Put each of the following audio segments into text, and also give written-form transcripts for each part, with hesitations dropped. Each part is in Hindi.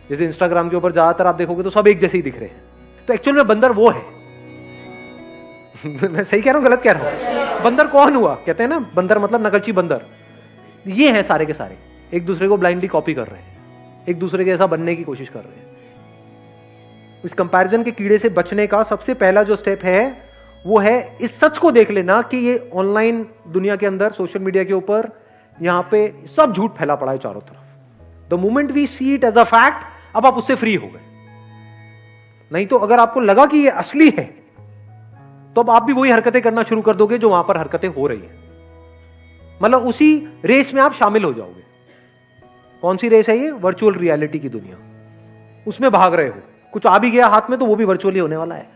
जैसे इंस्टाग्राम के ऊपर ज्यादातर आप देखोगे तो सब एक जैसे ही दिख रहे हैं, तो एक्चुअल में बंदर वो है। मैं सही कह रहा हूं, गलत कह रहा हूं? बंदर कौन हुआ? कहते हैं ना बंदर मतलब नकलची बंदर। ये हैं सारे के सारे, एक दूसरे को ब्लाइंडली कॉपी कर रहे हैं, एक दूसरे के ऐसा बनने की कोशिश कर रहे हैं। इस कंपैरिजन के कीड़े से बचने का सबसे पहला जो स्टेप है वो है इस सच को देख लेना कि ये ऑनलाइन दुनिया के अंदर, सोशल मीडिया के ऊपर, यहां पे सब झूठ फैला पड़ा है चारों तरफ। The moment we see it as a fact, अब आप उससे फ्री हो गए। नहीं तो अगर आपको लगा कि ये असली है तो अब आप भी वही हरकतें करना शुरू कर दोगे जो वहां पर हरकतें हो रही हैं। मतलब उसी रेस में आप शामिल हो जाओगे। कौन सी रेस है ये? वर्चुअल रियलिटी की दुनिया। उसमें भाग रहे हो, कुछ आ भी गया हाथ में तो वो भी वर्चुअली होने वाला है,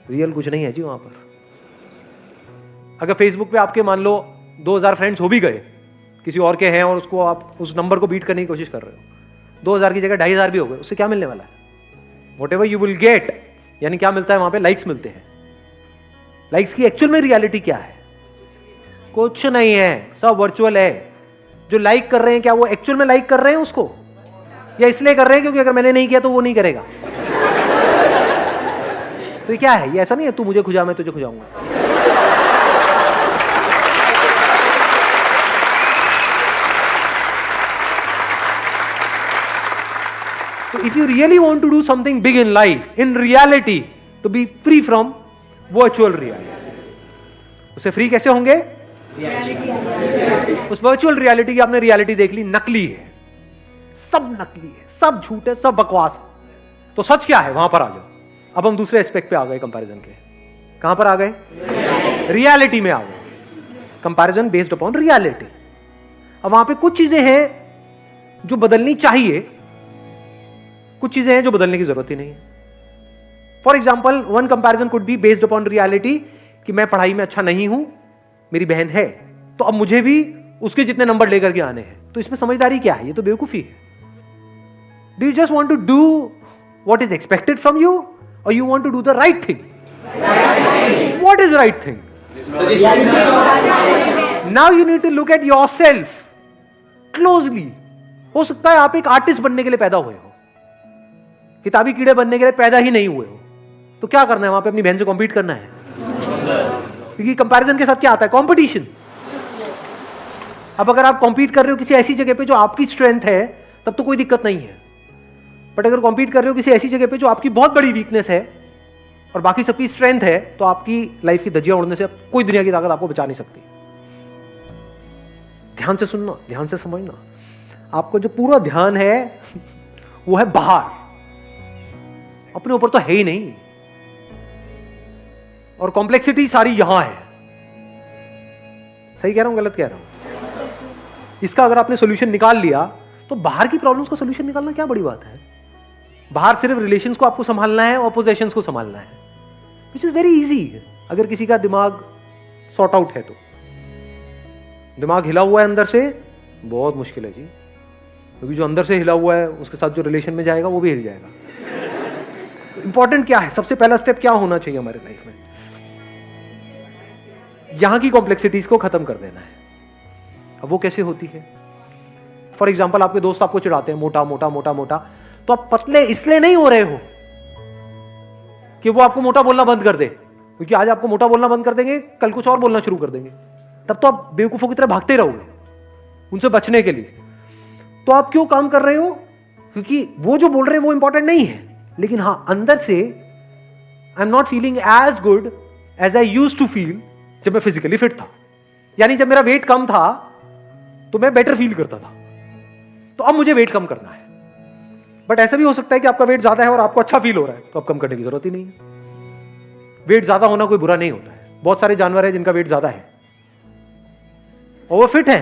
रियल कुछ नहीं है जी वहां पर। अगर फेसबुक पे आपके मान लो 2000 फ्रेंड्स हो भी गए, किसी और के हैं, और उसको आप उस नंबर को बीट करने की कोशिश कर रहे हो, 2000 की जगह 2500 भी हो गए, उससे क्या मिलने वाला है? What ever you will get, यानी क्या मिलता है वहां पे? लाइक्स मिलते हैं। लाइक्स की एक्चुअल में रियलिटी क्या है? कुछ नहीं है, सब वर्चुअल है। जो लाइक कर रहे हैं, क्या वो एक्चुअल में लाइक कर रहे हैं उसको, या इसलिए कर रहे हैं क्योंकि अगर मैंने नहीं किया तो वो नहीं करेगा? तो ये क्या है? ये ऐसा नहीं है तू मुझे खुजा मैं तुझे खुजाऊंगा। तो if you really want to do something big in life, in reality, to be free from virtual reality. उससे फ्री कैसे होंगे? उस वर्चुअल रियलिटी की आपने रियलिटी देख ली, नकली है, सब नकली है, सब झूठ है, सब बकवास है। तो सच क्या है? वहां पर आ जाओ। अब हम दूसरे एस्पेक्ट पे आ गए कंपैरिजन के। कहां पर आ गए? रियलिटी में आ गए। Comparison based upon reality. अब वहां पे कुछ चीजें हैं जो बदलनी चाहिए, कुछ चीजें हैं जो बदलने की जरूरत ही नहीं है। For example, one comparison could be based upon reality कि मैं पढ़ाई में अच्छा नहीं हूं, मेरी बहन है, तो अब मुझे भी उसके जितने नंबर लेकर के आने हैं। तो इसमें समझदारी क्या है? ये तो बेवकूफी है। Do you just want to do what is expected from you, और you want to do the right thing? What is right thing? Now you need to look at yourself closely. हो सकता है आप एक आर्टिस्ट बनने के लिए पैदा हुए हो, किताबी कीड़े बनने के लिए पैदा ही नहीं हुए हो। तो क्या करना है वहां पे? अपनी बहन से कॉम्पीट करना है, क्योंकि कंपैरिजन के साथ क्या आता है? कंपटीशन। अब अगर आप कॉम्पीट कर रहे हो किसी ऐसी जगह पे जो आपकी स्ट्रेंथ है, तब तो कोई दिक्कत नहीं है। बट अगर कॉम्पीट कर रहे हो किसी ऐसी जगह पे जो आपकी बहुत बड़ी वीकनेस है और बाकी सबकी स्ट्रेंथ है, तो आपकी लाइफ की धज्जियां उड़ने से कोई दुनिया की ताकत आपको बचा नहीं सकती। ध्यान से सुनना, ध्यान से समझना। आपको जो पूरा ध्यान है वो है बाहर, अपने ऊपर तो है ही नहीं। और कॉम्प्लेक्सिटी सारी यहां है। सही कह रहा हूं, गलत कह रहा हूं? इसका अगर आपने सॉल्यूशन निकाल लिया तो बाहर की प्रॉब्लम्स का सॉल्यूशन निकालना क्या बड़ी बात है? बाहर सिर्फ रिलेशंस को आपको संभालना है और पोजेशंस को संभालना है, विच इज वेरी इजी। अगर किसी का दिमाग सॉर्ट आउट है तो। दिमाग हिला हुआ है अंदर से, बहुत मुश्किल है जी, क्योंकि जो अंदर से हिला हुआ है उसके साथ जो रिलेशन में जाएगा वो भी हिल जाएगा। इंपॉर्टेंट क्या है? सबसे पहला स्टेप क्या होना चाहिए हमारे लाइफ में? यहां की कॉम्प्लेक्सिटीज को खत्म कर देना है। अब वो कैसे होती है? फॉर एग्जाम्पल, आपके दोस्त आपको चिढ़ाते हैं, मोटा मोटा मोटा मोटा, तो आप पतले इसलिए नहीं हो रहे हो कि वो आपको मोटा बोलना बंद कर दे, क्योंकि आज आपको मोटा बोलना बंद कर देंगे, कल कुछ और बोलना शुरू कर देंगे, तब तो आप बेवकूफों की तरह भागते रहोगे उनसे बचने के लिए। तो आप क्यों काम कर रहे हो? क्योंकि वो जो बोल रहे हैं वो इंपॉर्टेंट नहीं है, लेकिन हां, अंदर से I am not feeling as good as I used to feel जब मैं फिजिकली फिट था। यानी जब मेरा वेट कम था तो मैं बेटर फील करता था, तो अब मुझे वेट कम करना है। बट ऐसा भी हो सकता है कि आपका वेट ज्यादा है और आपको अच्छा फील हो रहा है, तो अब कम करने की जरूरत ही नहीं है। वेट ज्यादा होना कोई बुरा नहीं होता है। बहुत सारे जानवर हैं जिनका वेट ज्यादा है और वो फिट है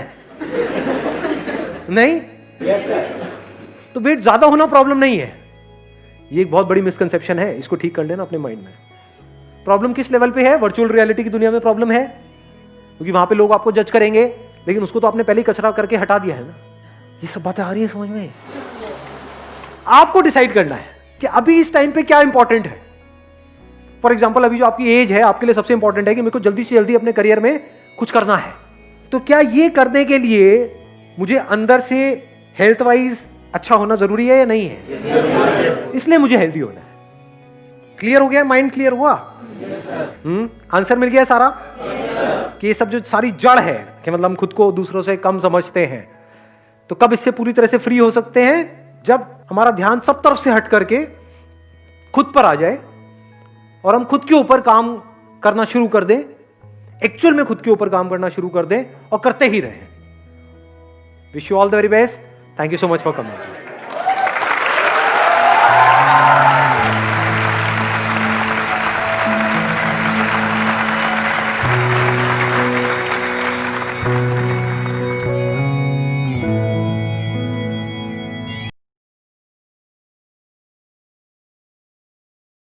नहीं? Yes sir. तो वेट ज्यादा होना प्रॉब्लम नहीं है। ये एक बहुत बड़ी मिसकंसेप्शन है, इसको ठीक कर लेना अपने माइंड में। प्रॉब्लम किस लेवल पे है? वर्चुअल रियलिटी की दुनिया में प्रॉब्लम है, क्योंकि वहां पे लोग आपको जज करेंगे, लेकिन उसको तो आपने पहले ही कचरा करके हटा दिया है ना। ये सब बातें आ रही है समझ में? आपको डिसाइड करना है कि अभी इस टाइम पे क्या इंपॉर्टेंट है। फॉर एग्जाम्पल, अभी जो आपकी एज है, आपके लिए सबसे इंपॉर्टेंट है कि मेरे को जल्दी से जल्दी अपने करियर में कुछ करना है। तो क्या ये करने के लिए मुझे अंदर से हेल्थ वाइज अच्छा होना जरूरी है या नहीं है? इसलिए मुझे हेल्दी होना है। क्लियर हो गया? माइंड क्लियर हुआ? आंसर मिल गया सारा? कि ये सब जो सारी जड़ है कि मतलब हम खुद को दूसरों से कम समझते हैं, तो कब इससे पूरी तरह से फ्री हो सकते हैं? जब हमारा ध्यान सब तरफ से हट करके खुद पर आ जाए और हम खुद के ऊपर काम करना शुरू कर दें, एक्चुअल में खुद के ऊपर काम करना शुरू कर दें और करते ही रहें। Wish you all the very best. Thank you so much for coming.